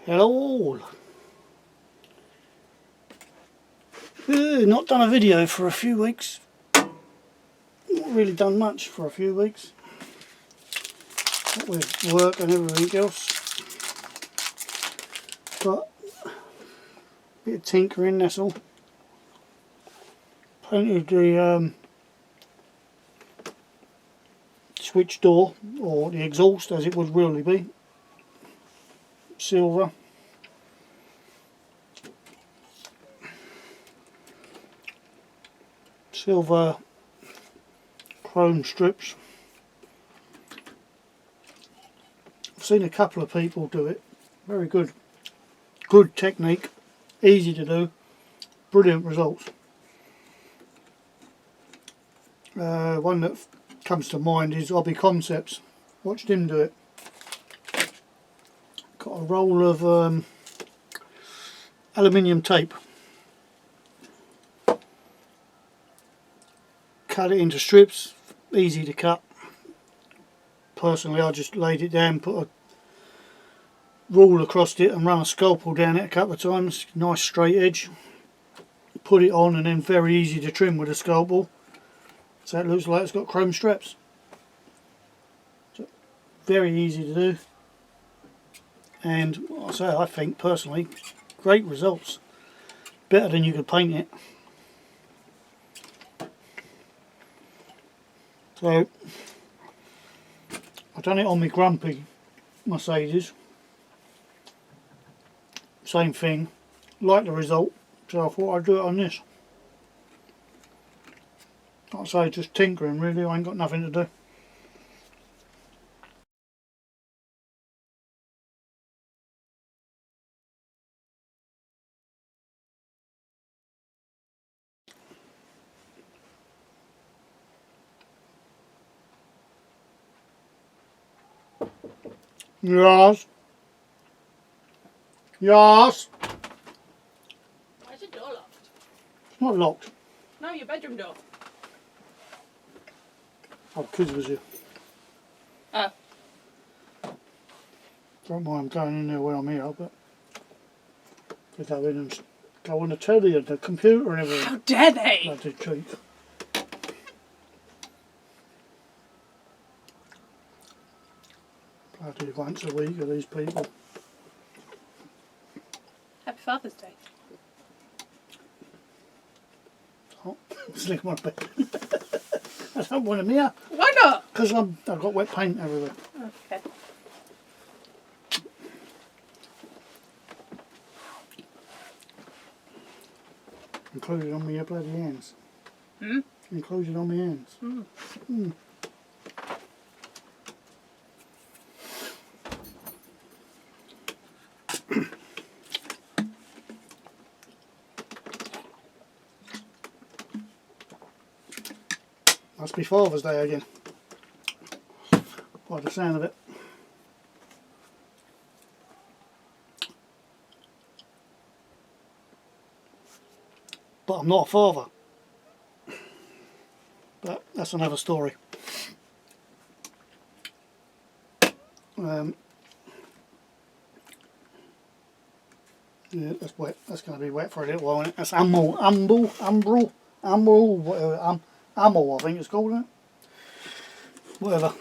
Hello all. Not done a video for a few weeks. Not really done much for a few weeks. What with work and everything else. But a bit of tinkering, that's all. Painted the switch door, or the exhaust as it would really be, silver. Silver chrome strips. I've seen a couple of people do it. Very good. Good technique. Easy to do. Brilliant results. One that comes to mind is Hobby Concepts. Watched him do it. Got a roll of aluminium tape. Cut it into strips, easy to cut. Personally, I just laid it down, put a rule across it and run a scalpel down it a couple of times. Nice straight edge. Put it on and then very easy to trim with a scalpel. So it looks like it's got chrome straps. So very easy to do. And I think personally, great results. Better than you could paint it. So, I've done it on my grumpy Mercedes. Same thing. Like the result, so I thought I'd do it on this. Like I say, just tinkering really, I ain't got nothing to do. Yes. Yes. Why is the door locked? It's not locked. No, your bedroom door. Oh, kids was here. Oh. Don't mind going in there when I'm here, but they go in and go on the telly and the computer and everything. How dare they? Bloody cheek. Bloody once a week of these people. Happy Father's Day. Oh, stick my bed. I don't want them here. Why not? Because I've got wet paint everywhere. Okay. Included on my bloody hands. Hmm? Included on my hands. Mm. Mm. Must be Father's Day again, by the sound of it. But I'm not a father. But that's another story. Yeah, that's wet. That's going to be wet for a little while, isn't it? That's amble, whatever. Amble, I think it's called, isn't it? Whatever.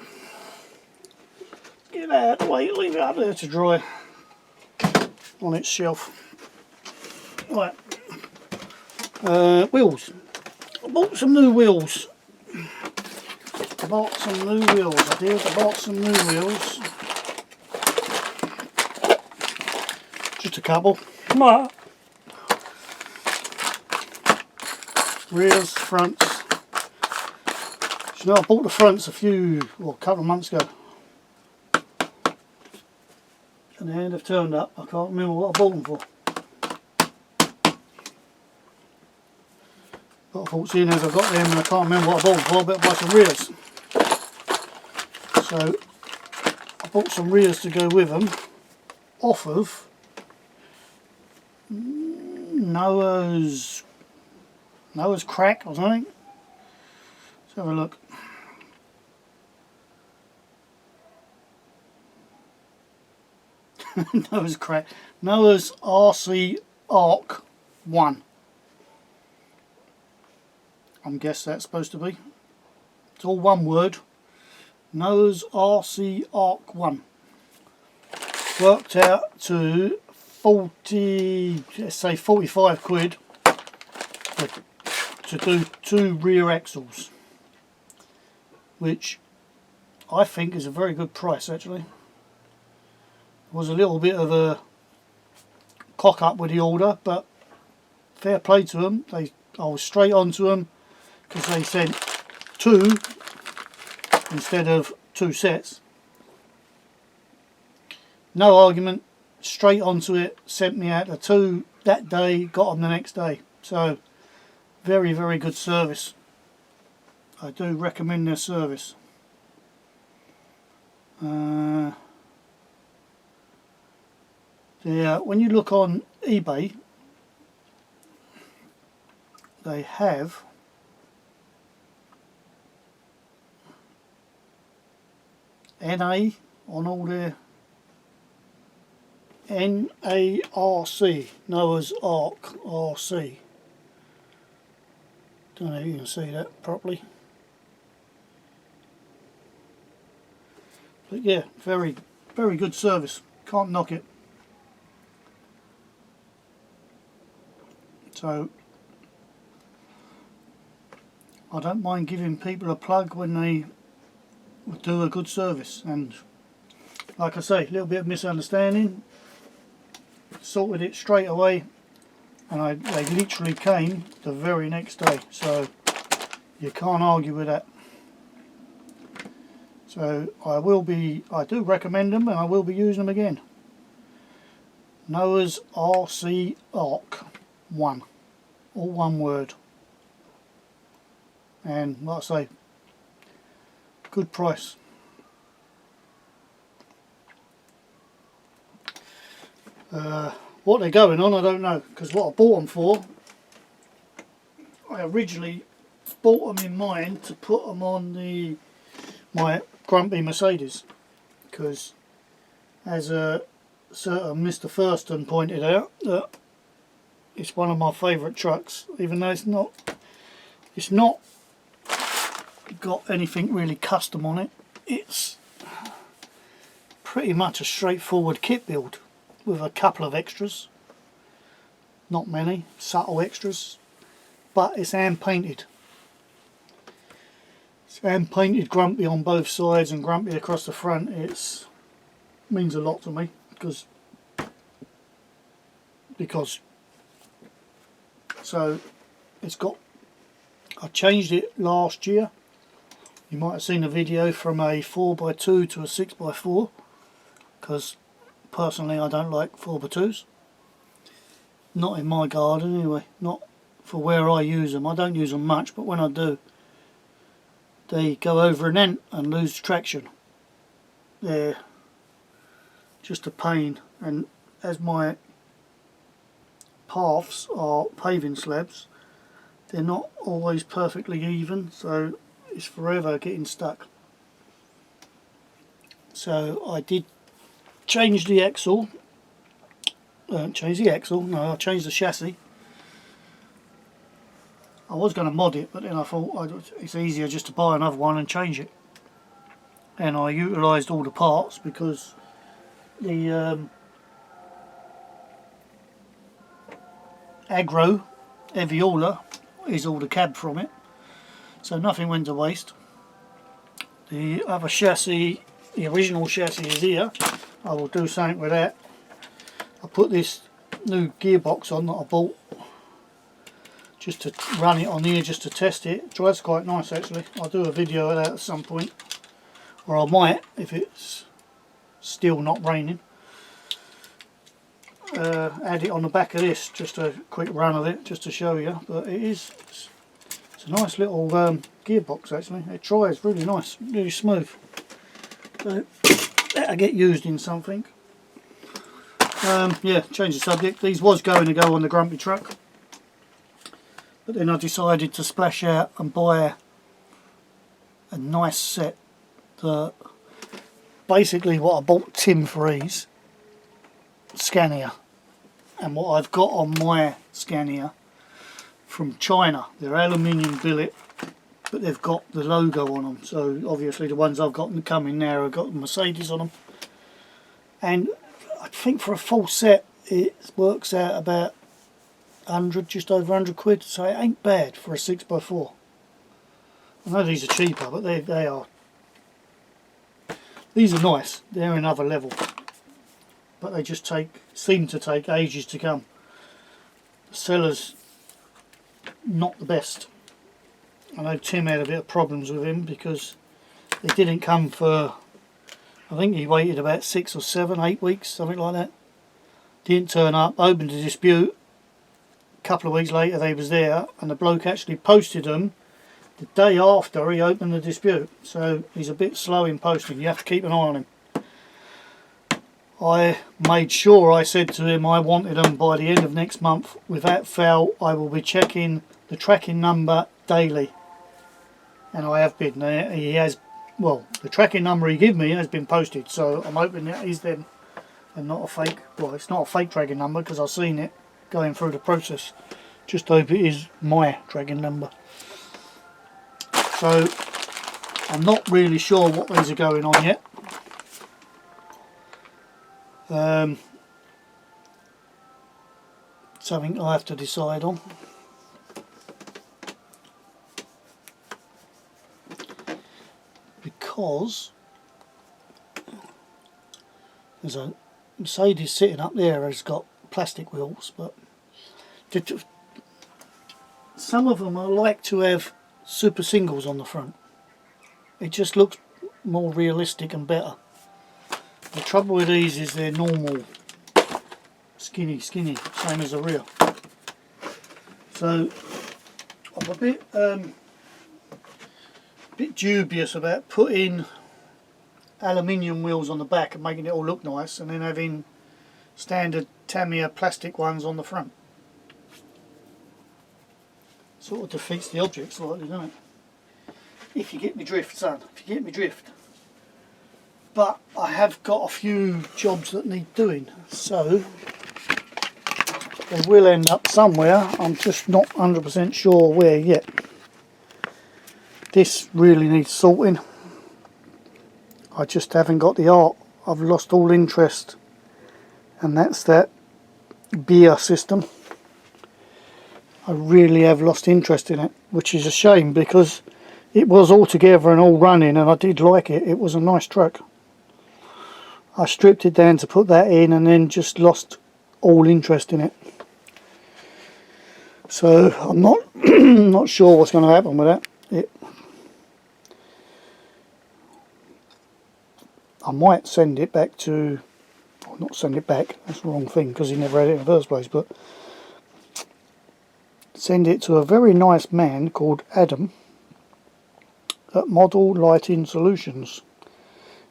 Get out, wait, leave it up there to dry on its shelf. Right. Wheels. I bought some new wheels. I bought some new wheels. Just a couple. Rears, fronts. You know, I bought the fronts a couple of months ago. And then they've turned up. I can't remember what I bought them for. But I thought, seeing as I've got them and I can't remember what I bought them for, I better buy some rears. So, I bought some rears to go with them, off of Noah's Crack or something. Let's have a look. Noah's crap. Noah's RC Arc 1. I guess that's supposed to be. It's all one word. Noah's RC Arc 1. Worked out to 40, let's say 45 quid to do 2 rear axles, which I think is a very good price actually. Was a little bit of a cock up with the order, but fair play to them. I was straight on to them because they sent 2 instead of 2 sets. No argument, straight onto it, sent me out the 2 that day, got them the next day. So very, very good service. I do recommend their service. When you look on eBay, they have NA on all their NARC, Noah's Ark RC. Don't know if you can see that properly. But yeah, very, very good service. Can't knock it. So I don't mind giving people a plug when they do a good service, and like I say, a little bit of misunderstanding, sorted it straight away, and they literally came the very next day, so you can't argue with that. So I do recommend them, and I will be using them again. Noah's RC Arc 1, all one word, and like I say, good price. What they're going on, I don't know, because what I bought them for, I originally bought them in mind to put them on my grumpy Mercedes, because as a certain Mr. Thurston pointed out, that it's one of my favourite trucks, even though it's not got anything really custom on it. It's pretty much a straightforward kit build with a couple of extras, not many, subtle extras, but it's hand painted. It's hand painted grumpy on both sides and grumpy across the front. It means a lot to me because so it's got, I changed it last year. You might have seen a video from a 4x2 to a 6x4, because personally I don't like 4x2s. Not in my garden anyway, not for where I use them. I don't use them much, but when I do, they go over an ant and lose traction. They're just a pain, and as my paths are paving slabs, they're not always perfectly even, so it's forever getting stuck. So I did change the axle. I changed the chassis. I was going to mod it, but then I thought it's easier just to buy another one and change it. And I utilised all the parts, because the Agro Eviola is all the cab from it, so nothing went to waste. The other chassis, the original chassis, is here. I will do something with that. I put this new gearbox on that I bought just to run it on here, just to test it. It drives quite nice actually. I'll do a video of that at some point, or I might if it's still not raining. Add it on the back of this, just a quick run of it just to show you, but it's a nice little gearbox actually. It drives really nice, really smooth, so that'll get used in something. Yeah, change the subject. These was going to go on the Grumpy truck, but then I decided to splash out and buy a nice set. Basically what I bought Tim for these Scania and what I've got on my Scania from China. They're aluminium billet, but they've got the logo on them. So obviously the ones I've got coming now have got Mercedes on them. And I think for a full set it works out about 100, just over 100 quid. So it ain't bad for a 6x4. I know these are cheaper, but they are. These are nice. They're another level. But they just seem to take ages to come. The seller's not the best. I know Tim had a bit of problems with him because they didn't come for, I think he waited about 6 or 7, 8 weeks, something like that. Didn't turn up, opened a dispute. A couple of weeks later they was there, and the bloke actually posted them the day after he opened the dispute. So he's a bit slow in posting. You have to keep an eye on him. I made sure I said to him I wanted them by the end of next month. Without fail, I will be checking the tracking number daily. And I have been. He has, well, the tracking number he gave me has been posted, so I'm hoping that is them and not a fake. Well, it's not a fake tracking number because I've seen it going through the process. Just hope it is my tracking number. So I'm not really sure what these are going on yet. Something I have to decide on. Because there's a Mercedes sitting up there has got plastic wheels, but some of them I like to have super singles on the front. It just looks more realistic and better. The trouble with these is they're normal, skinny, same as the rear. So I'm a bit dubious about putting aluminium wheels on the back and making it all look nice, and then having standard Tamiya plastic ones on the front. Sort of defeats the object slightly, doesn't it? If you get me drift, son. If you get me drift. But I have got a few jobs that need doing, so they will end up somewhere. I'm just not 100% sure where yet. This really needs sorting. I just haven't got the art. I've lost all interest, and that's that beer system. I really have lost interest in it, which is a shame because it was all together and all running and I did like it. It was a nice truck. I stripped it down to put that in and then just lost all interest in it. So I'm not not sure what's going to happen with that. I might send it back to, or not send it back, that's the wrong thing because he never had it in the first place, but send it to a very nice man called Adam at Model Lighting Solutions,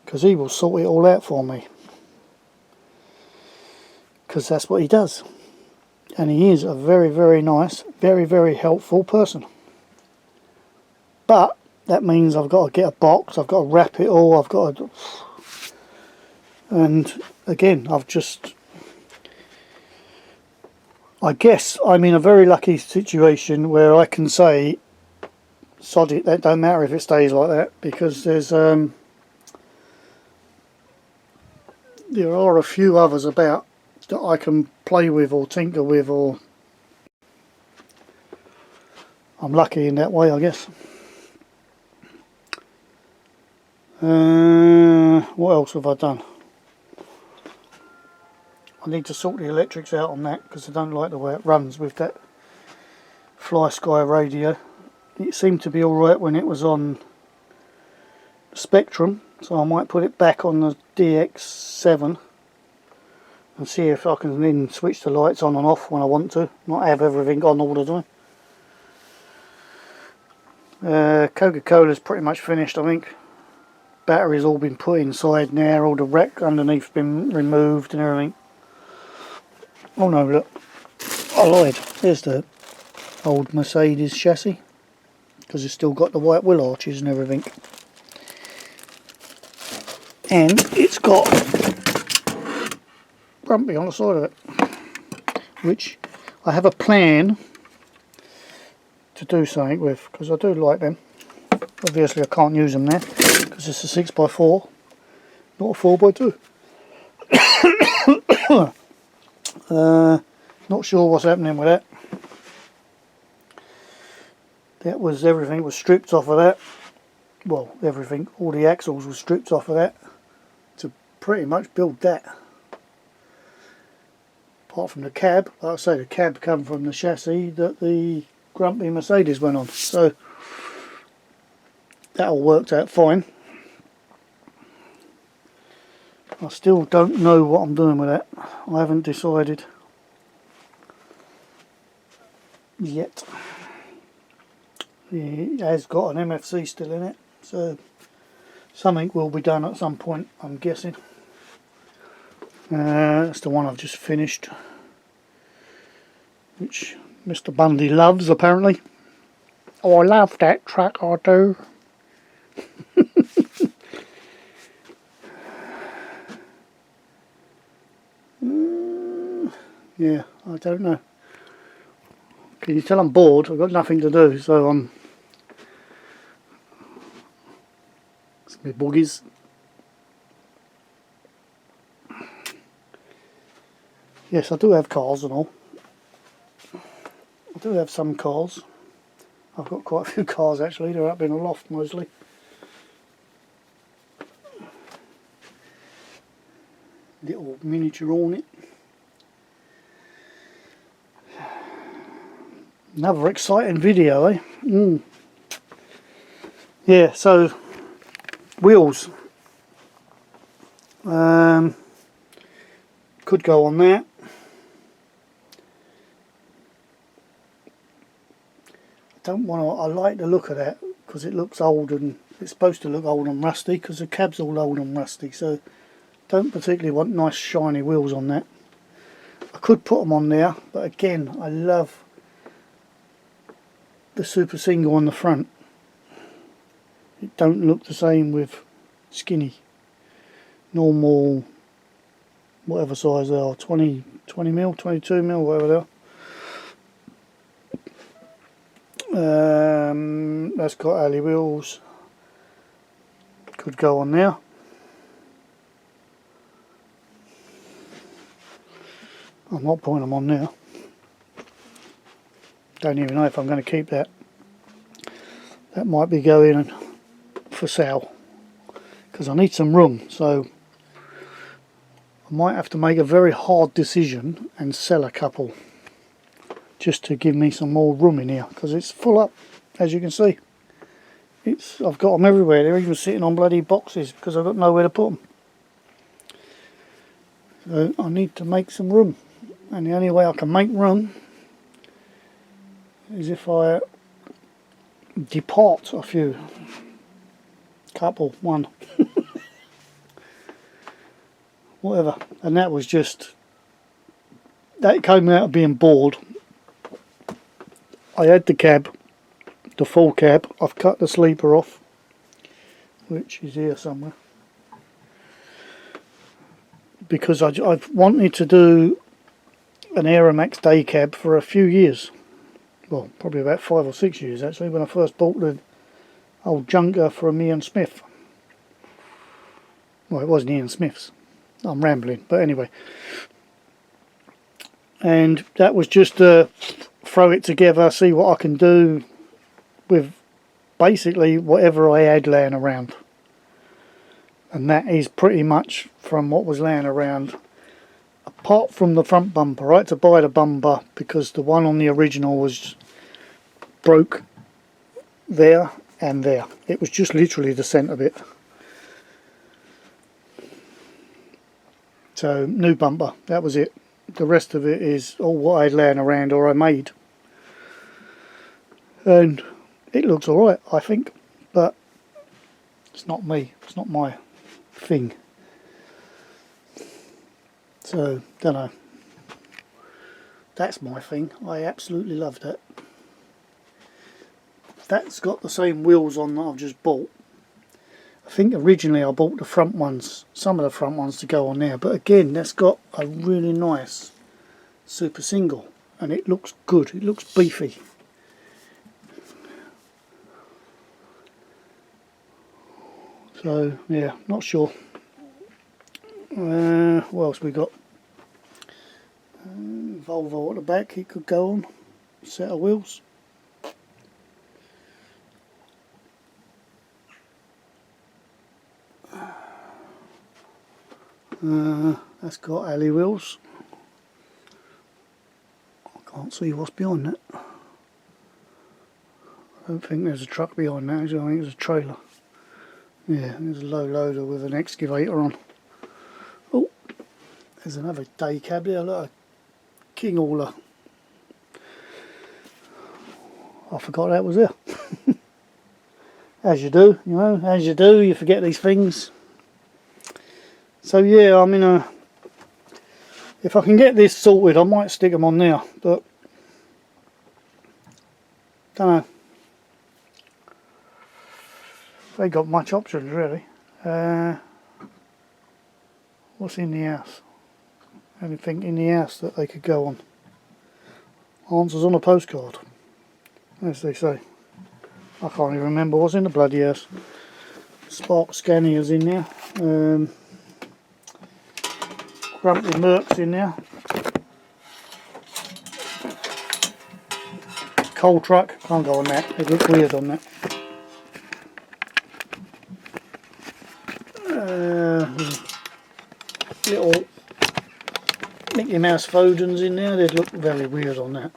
because he will sort it all out for me, because that's what he does, and he is a very nice, very helpful person. But that means I've got to get a box, I've got to wrap it all, I've got to, and again I guess I'm in a very lucky situation where I can say sod it, that don't matter if it stays like that, because there's there are a few others about that I can play with or tinker with, or I'm lucky in that way, I guess. What else have I done? I need to sort the electrics out on that because I don't like the way it runs with that Fly Sky radio. It seemed to be alright when it was on Spectrum, so I might put it back on the DX7 and see if I can then switch the lights on and off when I want to, not have everything on all the time. Coca-Cola's pretty much finished, I think. Battery's all been put inside now, all the rack underneath been removed and everything. Oh no, look, I lied. There's the old Mercedes chassis, because it's still got the white wheel arches and everything. And it's got grumpy on the side of it, which I have a plan to do something with, because I do like them. Obviously I can't use them now because it's a 6x4, not a 4x2. Not sure what's happening with that. That was, everything was stripped off of that. Well, everything, all the axles were stripped off of that to pretty much build that. Apart from the cab, like I say, the cab come from the chassis that the grumpy Mercedes went on. So that all worked out fine. I still don't know what I'm doing with that. I haven't decided yet. It has got an MFC still in it, so something will be done at some point, I'm guessing. That's the one I've just finished, which Mr. Bundy loves apparently. Oh, I love that truck, I do. Yeah, I don't know. Can you tell I'm bored? I've got nothing to do, so I'm... It's my boogies. Yes, I do have cars and all. I do have some cars. I've got quite a few cars actually, they're up in a loft mostly. Little miniature Hornet. Another exciting video, eh? Yeah, so wheels. Could go on that. Don't want to. I like the look of that because it looks old, and it's supposed to look old and rusty because the cab's all old and rusty. So don't particularly want nice shiny wheels on that. I could put them on there, but again, I love the super single on the front. It don't look the same with skinny, normal, whatever size they are, 20 mil, 22 mil, whatever they are. That's got alley wheels. Could go on there. I'm not putting them on now. Don't even know if I'm going to keep that. That might be going for sale because I need some room, so I might have to make a very hard decision and sell a couple just to give me some more room in here because it's full up, as you can see. I've got them everywhere. They're even sitting on bloody boxes because I've got nowhere to put them. So I need to make some room, and the only way I can make room is if I depart a few. Couple, one. Whatever. And that was just, that came out of being bored. I had the cab, the full cab. I've cut the sleeper off, which is here somewhere, because I've wanted to do an Aeromax day cab for a few years. Well, probably about 5 or 6 years actually, when I first bought the old junker from Ian Smith. Well, it wasn't Ian Smith's. I'm rambling, but anyway. And that was just to throw it together, see what I can do with basically whatever I had laying around. And that is pretty much from what was laying around, apart from the front bumper. I had to buy the bumper because the one on the original was broke there and there. It was just literally the centre bit. So new bumper, that was it. The rest of it is all what I had laying around or I made. And it looks alright, I think, but it's not me, it's not my thing. So, don't know. That's my thing. I absolutely love that. That's got the same wheels on that I've just bought. I think originally I bought the front ones, some of the front ones to go on there, but again that's got a really nice super single and it looks good, it looks beefy. So yeah, not sure. What else we got? Volvo at the back, it could go on. Set of wheels. That's got alley wheels. I can't see what's behind that. I don't think there's a truck behind that, actually. I think it's a trailer. Yeah, there's a low loader with an excavator on. Oh, there's another day cab there, look, a king hauler. I forgot that was there. As you do, you know, as you do, you forget these things. So yeah, I mean, if I can get this sorted, I might stick them on there, but don't know. They got much options really. What's in the house? Anything in the house that they could go on? Answers on a postcard, as they say. I can't even remember what's in the bloody house. Spark Scania's in there. Grumpy Merc's in there. Coal truck, can't go on that, it looks weird on that. Little Mickey Mouse Fodens in there, they'd look very weird on that.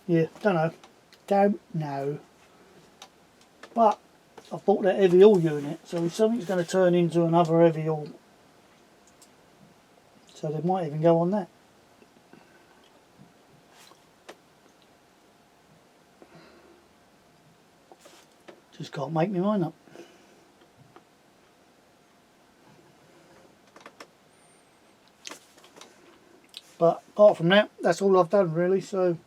Yeah, don't know. But I've bought that heavy haul unit, so if something's going to turn into another heavy haul, so they might even go on that. Just can't make my mind up. But apart from that, that's all I've done really, so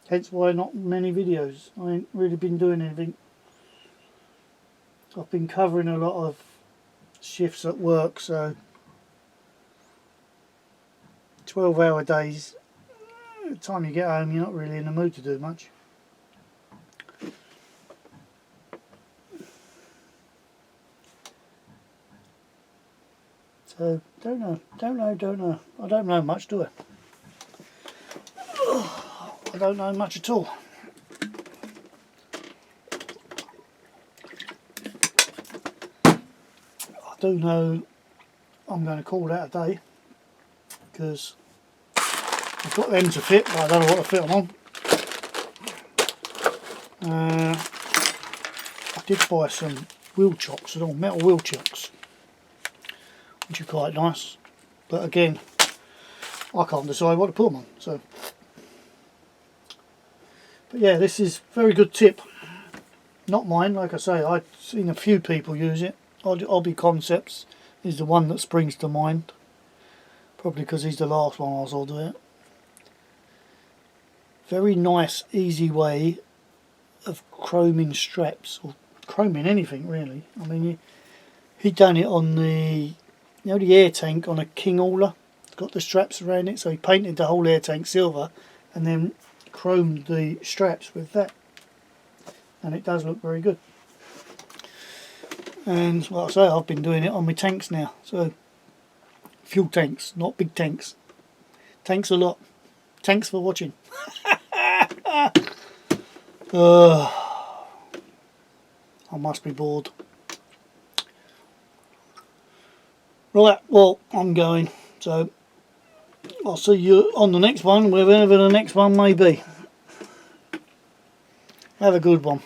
hence why not many videos. I ain't really been doing anything. I've been covering a lot of shifts at work, so 12-hour days. By the time you get home, you're not really in the mood to do much. So don't know. I don't know much, do I? I don't know much at all. I do know I'm going to call that a day because I've got them to fit, but I don't know what to fit them on. I did buy some wheel chocks, little metal wheel chocks, which are quite nice, but again I can't decide what to put them on. So, but yeah, this is a very good tip. Not mine, like I say, I've seen a few people use it. Hobby Concepts is the one that springs to mind, probably because he's the last one I saw do it. Very nice, easy way of chroming straps, or chroming anything really. I mean, he done it on the, you know, the air tank on a king hauler. It's got the straps around it, so he painted the whole air tank silver and then chromed the straps with that, and it does look very good. And like I say, I've been doing it on my tanks now, so fuel tanks, not big tanks. Thanks a lot. Thanks for watching. I must be bored. Right, well, I'm going, so I'll see you on the next one, wherever the next one may be. Have a good one.